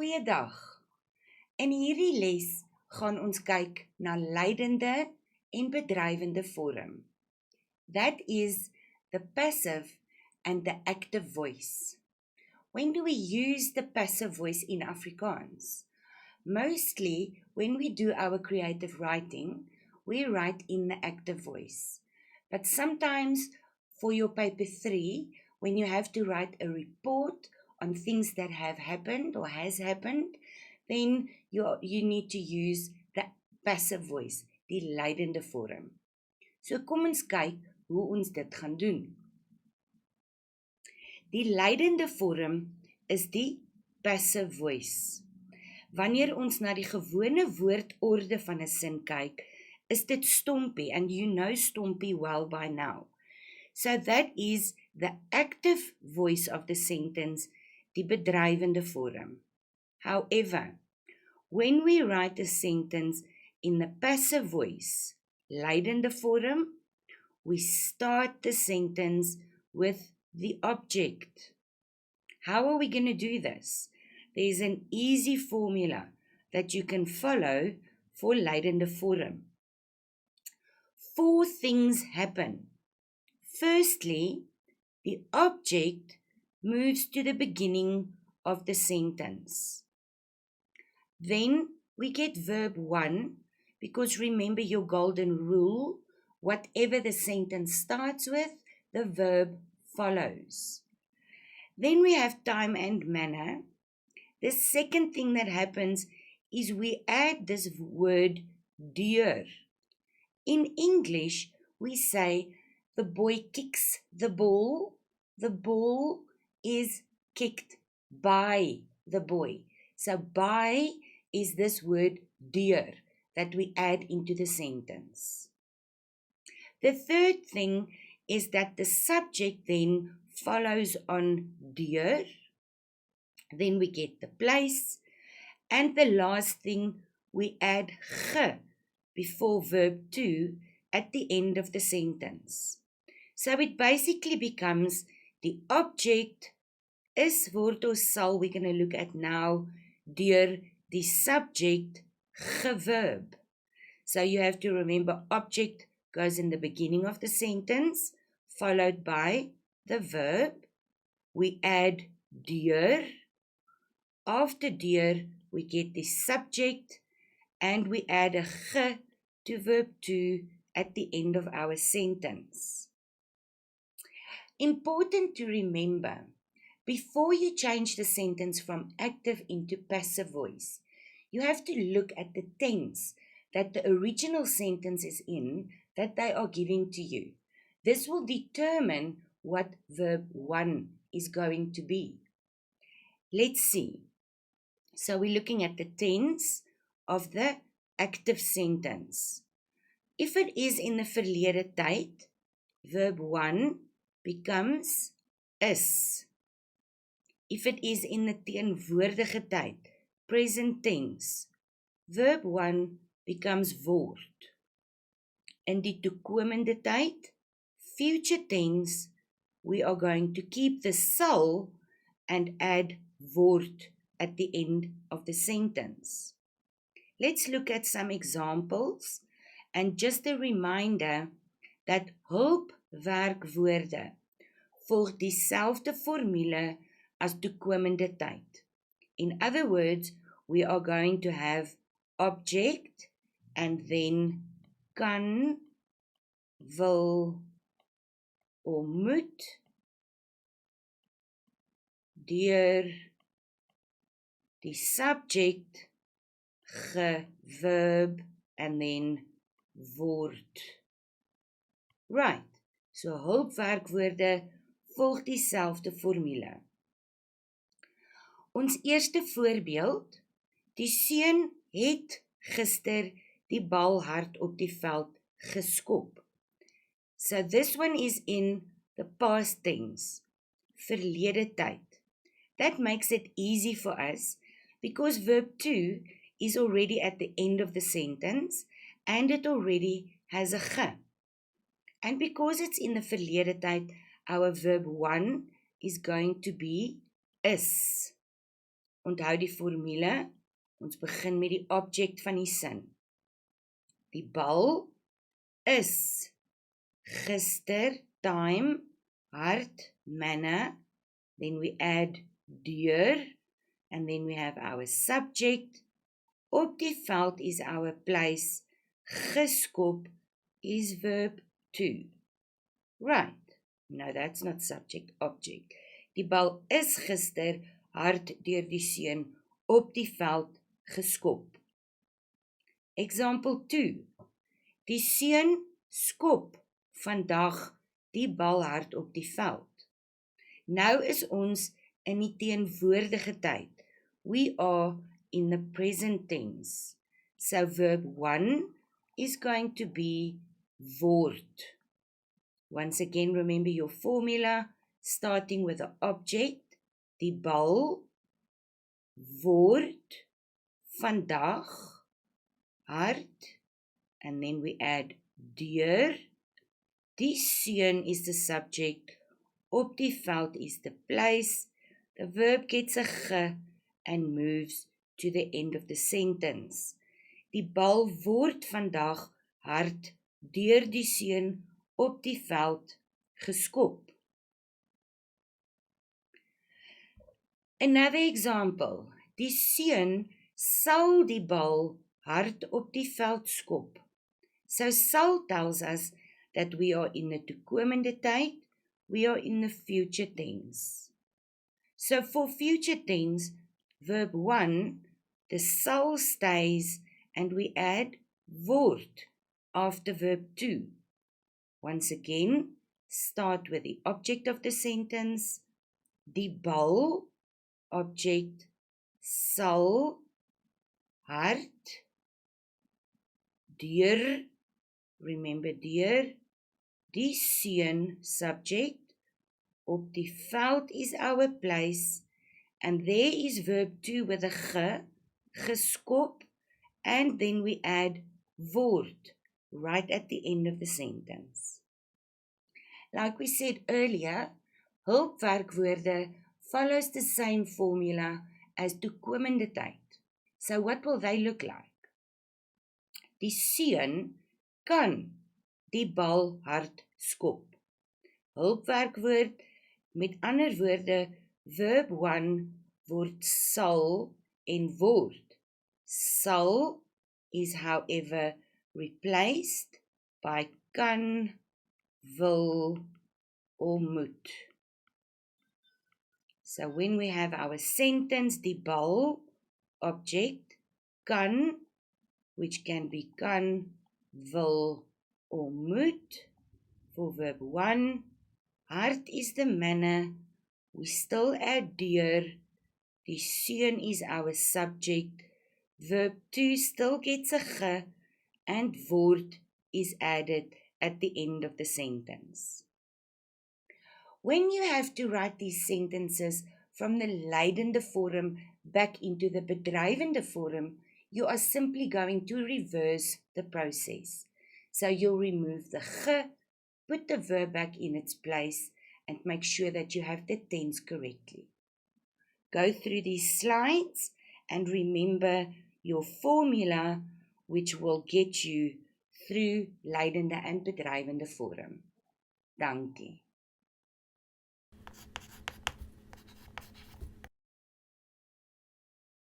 Goeiedag. In hierdie les gaan ons kyk na leidende en bedrywende vorm. That is the passive and the active voice. When do we use the passive voice in Afrikaans? Mostly when we do our creative writing, we write in the active voice. But sometimes for your paper 3, when you have to write a report on things that have happened or has happened, then you need to use the passive voice, die leidende vorm. So kom ons kyk hoe ons dit gaan doen. Die leidende vorm is die passive voice. Wanneer ons na die gewone woordorde van 'n sin kyk, is dit stompie, and you know stompie well by now. So that is the active voice of the sentence, die bedrywende vorm. However, when we write a sentence in the passive voice, leidende vorm, we start the sentence with the object. How are we going to do this? There's an easy formula that you can follow for leidende vorm. 4 things happen. Firstly, the object moves to the beginning of the sentence. Then we get verb 1, because remember your golden rule, whatever the sentence starts with, the verb follows. Then we have time and manner. The second thing that happens is we add this word deur. In English, we say the boy kicks the ball. The ball is kicked by the boy. So by is this word deur that we add into the sentence. The third thing is that the subject then follows on deur. Then we get the place. And the last thing, we add ge before verb 2 at the end of the sentence. So it basically becomes the object is word or sal we're going to look at now deur die subject geverb. So you have to remember object goes in the beginning of the sentence, followed by the verb. We add deur. After deur, we get the subject, and we add a ge to verb 2 at the end of our sentence. Important to remember, before you change the sentence from active into passive voice, you have to look at the tense that the original sentence is in that they are giving to you. This will determine what verb 1 is going to be. Let's see. So we're looking at the tense of the active sentence. If it is in the verlede tyd, verb 1 becomes is. If it is in the teenwoordige tyd, present tense, verb 1 becomes word. In die toekomende tyd, future tense, we are going to keep the sal and add word at the end of the sentence. Let's look at some examples and just a reminder that hulpwerkwoorde volg dieselfde formule as toekomende tyd. In other words, we are going to have object and then kan, wil or moet, deur die subject, verb, and then word. Right, so hulpwerkwoorde volg dieselfde formule. Ons eerste voorbeeld, die seun het gister die bal hard op die veld geskop. So this one is in the past tense, verlede tyd. That makes it easy for us because verb 2 is already at the end of the sentence and it already has a ge. And because it's in the verlede tyd, our verb 1 is going to be is. Onthou die formule. Ons begin met die object van die sin. Die bal is gister, time, hard, manner. Then we add deur, and then we have our subject. Op die veld is our place. Geskop is verb 2. Right. No, that's not subject, object. Die bal is gister hard deur die seun op die veld geskop. Example 2. Die seun skop vandag die bal hard op die veld. Nou is ons in die teenwoordige tyd. We are in the present tense. So verb 1 is going to be word. Once again, remember your formula, starting with the object, die bal, word, vandag, hard, and then we add deur. Die seun is the subject, op die veld is the place. The verb gets a ge and moves to the end of the sentence. Die bal word vandag hard deur die seun op die veld geskop. Another example. Die seun sal die bal hard op die veld skop. So sal tells us that we are in the toekomende tyd, we are in the future tense. So for future tense, verb 1, the sal stays and we add word after verb 2. Once again, start with the object of the sentence, die bal, object, sal, hard, deur, remember deur, die seun, subject, op die veld is our place, and there is verb 2 with a ge, geskop, and then we add word right at the end of the sentence. Like we said earlier, hulpwerkwoorde follows the same formula as toekomende tyd. So what will they look like? Die seun kan die bal hard skop. Hulpwerkwoord, met ander woorde, verb 1 word sal en word. Sal is however replaced by kan, wil, or moet. So when we have our sentence, die bal, object, kan, which can be kan, wil, or moet, for verb 1, hard is the manner, we still add deur, die seun is our subject, verb 2 still gets a ge, and word is added at the end of the sentence. When you have to write these sentences from the leidende vorm back into the bedryvende vorm, you are simply going to reverse the process. So you'll remove the ge, put the verb back in its place, and make sure that you have the tense correctly. Go through these slides and remember your formula, which will get you through leidende and bedryvende vorm. Dankie.